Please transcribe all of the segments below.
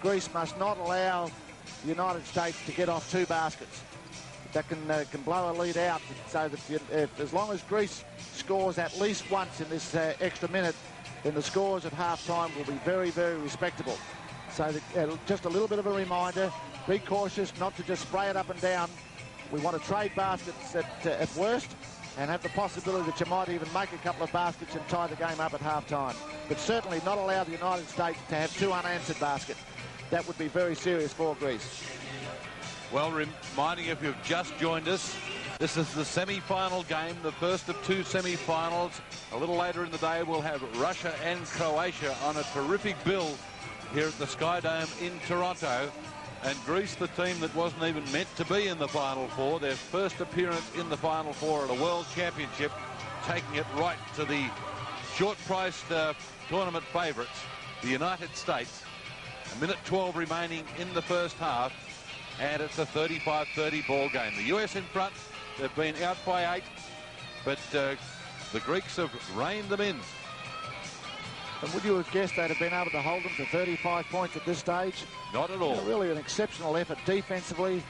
Greece must not allow the United States to get off 2 baskets. That can blow a lead out, so that as long as Greece scores at least once in this extra minute, then the scores at half-time will be very, very respectable. So just a little bit of a reminder, be cautious not to just spray it up and down. We want to trade baskets at worst and have the possibility that you might even make a couple of baskets and tie the game up at half-time. But certainly not allow the United States to have 2 unanswered baskets. That would be very serious for Greece. Well, reminding if you've just joined us, this is the semi-final game, the first of 2 semi-finals. A little later in the day, we'll have Russia and Croatia on a terrific bill here at the Sky Dome in Toronto. And Greece, the team that wasn't even meant to be in the Final Four, their first appearance in the Final Four at a World Championship, taking it right to the short-priced tournament favourites, the United States. A minute 12 remaining in the first half, and it's a 35-30 ball game. The US in front, they've been out by 8, but the Greeks have reined them in. And would you have guessed they'd have been able to hold them to 35 points at this stage? Not at all. Really an exceptional effort defensively,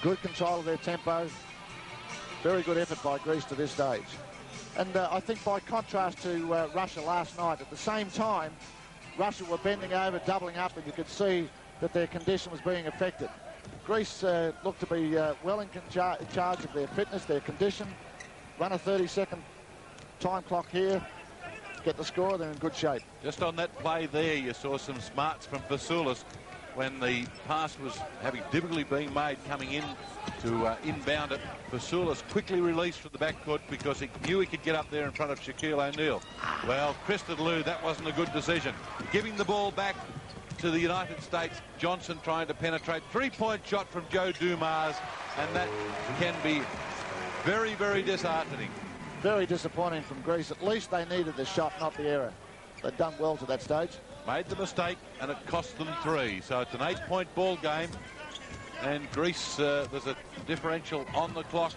good control of their tempo. Very good effort by Greece to this stage. And I think by contrast to Russia last night, at the same time, Russia were bending over, doubling up, and you could see that their condition was being affected. Greece looked to be well in charge of their fitness, their condition. Run a 30-second time clock here. Get the score, they're in good shape. Just on that play there, you saw some smarts from Fasoulas when the pass was having difficulty being made coming in to inbound it. Fasoulas quickly released from the backcourt because he knew he could get up there in front of Shaquille O'Neal. Well, Christodoulou, that wasn't a good decision. Giving the ball back to the United States, Johnson trying to penetrate. 3-point shot from Joe Dumars, and that can be very, very disheartening. Very disappointing from Greece. At least they needed the shot, not the error. They've done well to that stage. Made the mistake, and it cost them 3. So it's an 8-point ball game. And Greece, there's a differential on the clock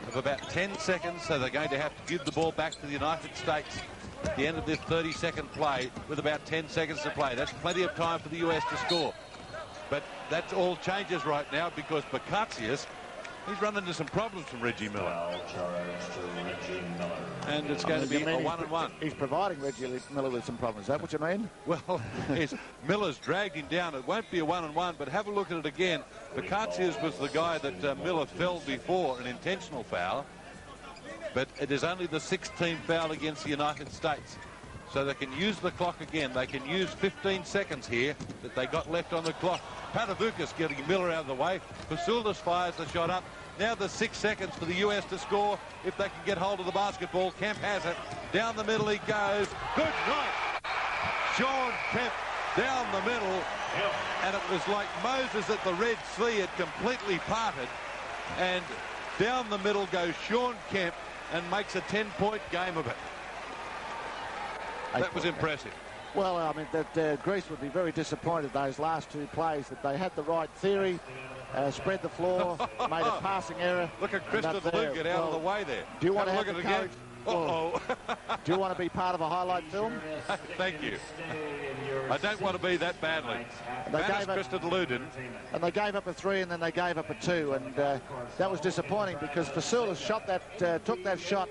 of about 10 seconds. So they're going to have to give the ball back to the United States at the end of this 30-second play with about 10 seconds to play. That's plenty of time for the US to score. But that all changes right now because Bakatsias, he's run into some problems from Reggie Miller. And it's going to be a 1-and-1. He's providing Reggie Miller with some problems. Is that what you mean? Well, Miller's dragged him down. It won't be a 1-and-1, but have a look at it again. Bakatsias was the guy that Miller fell before, an intentional foul. But it is only the 16th foul against the United States. So they can use the clock again. They can use 15 seconds here that they got left on the clock. Patavukas getting Miller out of the way. Fasoulas fires the shot up. Now there's 6 seconds for the US to score if they can get hold of the basketball. Kemp has it. Down the middle he goes. Good night. Sean Kemp down the middle. And it was like Moses at the Red Sea. It completely parted. And down the middle goes Sean Kemp and makes a 10-point game of it. That was impressive. Well, I mean, that Greece would be very disappointed those last 2 plays, that they had the right theory, spread the floor, made a passing error. Look at Christodoulou get out of the way there. Do you want to look have at the it again? Well, do you want to be part of a highlight film? Thank you. I don't want to be that badly. Christodoulou didn't. And they gave up a 3 and then they gave up a 2, and that was disappointing because Fasoulas took that shot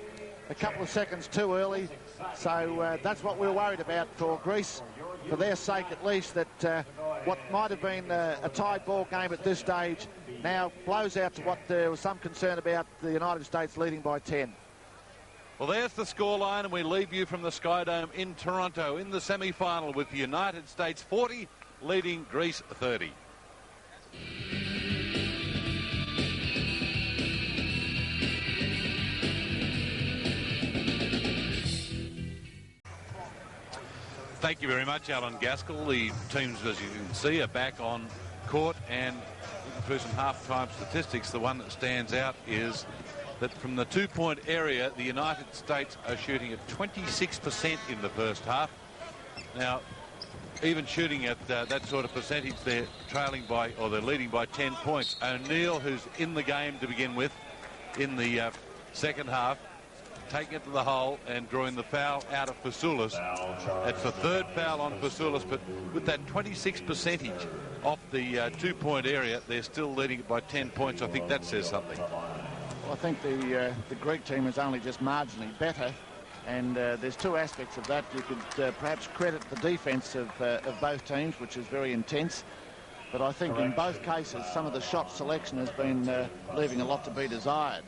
a couple of seconds too early. So that's what we're worried about for Greece, for their sake at least, that what might have been a tied ball game at this stage now blows out to what there was some concern about, the United States leading by 10. Well, there's the scoreline, and we leave you from the Sky Dome in Toronto in the semi-final with the United States 40 leading Greece 30. Thank you very much, Alan Gaskell. The teams, as you can see, are back on court, and through some half-time statistics, the one that stands out is that from the 2-point area, the United States are shooting at 26% in the first half. Now, even shooting at that sort of percentage, they're trailing by, or they're leading by 10 points. O'Neal, who's in the game to begin with in the second half, taking it to the hole and drawing the foul out of Fasoulis. It's the third foul on Fasoulis, but with that 26% off the 2-point area, they're still leading it by 10 points. I think that says something. Well, I think the Greek team is only just marginally better, and there's two aspects of that. You could perhaps credit the defence of both teams, which is very intense. But I think in both cases, some of the shot selection has been leaving a lot to be desired.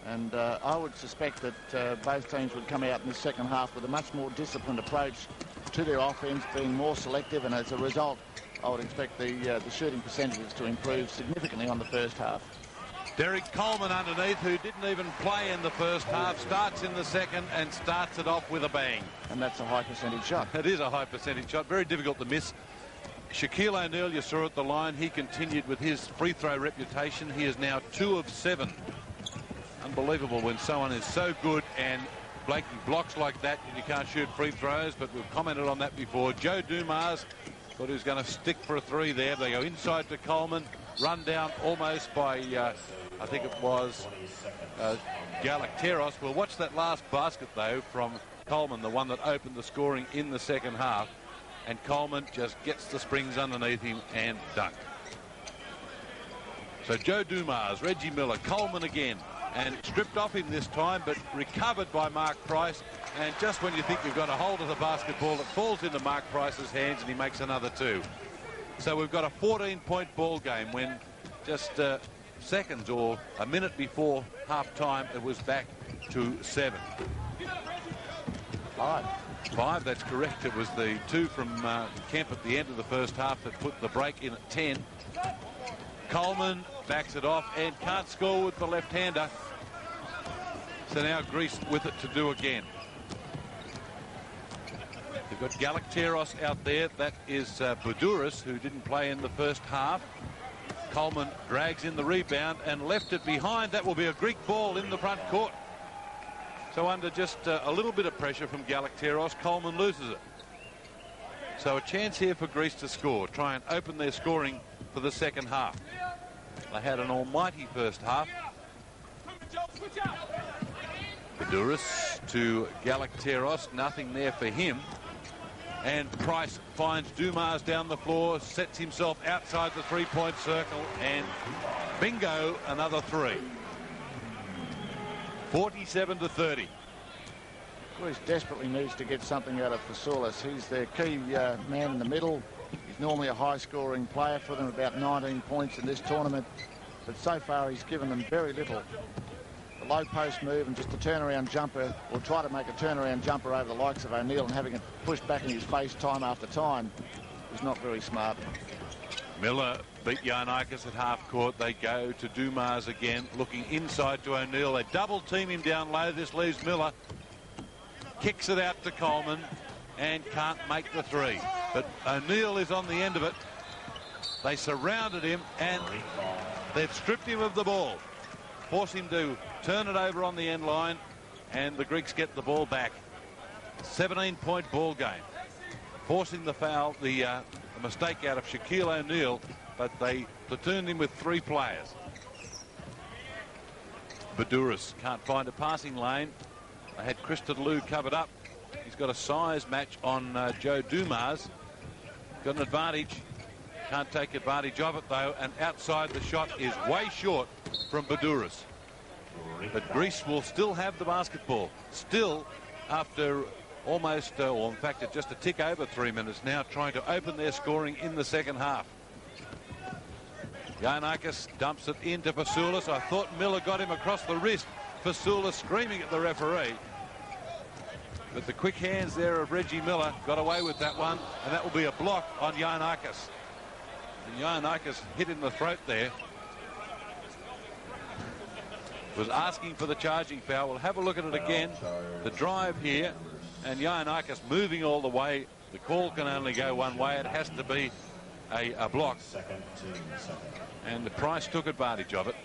And I would suspect that both teams would come out in the second half with a much more disciplined approach to their offence, being more selective. And as a result, I would expect the shooting percentages to improve significantly on the first half. Derek Coleman underneath, who didn't even play in the first half, starts in the second and starts it off with a bang. And that's a high percentage shot. It is a high percentage shot. Very difficult to miss. Shaquille O'Neal, you saw at the line, he continued with his free throw reputation. He is now 2 of 7. Unbelievable when someone is so good and Blakey blocks like that and you can't shoot free throws, but we've commented on that before. Joe Dumars thought he was going to stick for a 3 there. They go inside to Coleman, run down almost by, I think it was Galacteros. We'll watch that last basket, though, from Coleman, the one that opened the scoring in the second half. And Coleman just gets the springs underneath him and dunked. So Joe Dumars, Reggie Miller, Coleman again, and stripped off him this time, but recovered by Mark Price. And just when you think you've got a hold of the basketball, it falls into Mark Price's hands and he makes another 2. So we've got a 14-point ball game when just seconds or a minute before half-time it was back to 7. 5, that's correct. It was the 2 from Kemp at the end of the first half that put the break in at 10. Coleman backs it off and can't score with the left-hander. So now Greece with it to do again. They've got Galacteros out there. That is Boudouris, who didn't play in the first half. Coleman drags in the rebound and left it behind. That will be a Greek ball in the front court. So under just a little bit of pressure from Galacteros, Coleman loses it. So a chance here for Greece to score, try and open their scoring for the second half. They had an almighty first half. Boudouris to Galacteros, nothing there for him. And Price finds Dumars down the floor, sets himself outside the 3-point circle, and bingo, another 3. 47-30. Greece desperately needs to get something out of Fasoulis. He's their key man in the middle. He's normally a high-scoring player for them, about 19 points in this tournament. But so far he's given them very little. The low post move and just a turnaround jumper, or try to make a turnaround jumper over the likes of O'Neal and having it pushed back in his face time after time is not very smart. Miller beat Giannakis at half court. They go to Dumars again, looking inside to O'Neal. They double team him down low. This leaves Miller. Kicks it out to Coleman and can't make the 3. But O'Neal is on the end of it. They surrounded him and they've stripped him of the ball. Force him to turn it over on the end line, and the Greeks get the ball back. 17-point ball game. Forcing the foul, the mistake out of Shaquille O'Neal, but they platooned him with 3 players. Boudouris can't find a passing lane. They had Christa Lou covered up. He's got a size match on Joe Dumars. Got an advantage. Can't take advantage of it, though, and outside the shot is way short from Boudouris. But Greece will still have the basketball. Still, after almost, or in fact, just a tick over 3 minutes now, trying to open their scoring in the second half. Giannakis dumps it into Fasoulis. I thought Miller got him across the wrist. Fasoulis screaming at the referee. But the quick hands there of Reggie Miller got away with that one, and that will be a block on Giannakis. And Giannakis hit in the throat there. Was asking for the charging foul. We'll have a look at it again. The drive here, and Giannakis moving all the way. The call can only go one way. It has to be a block. And the Price took advantage of it.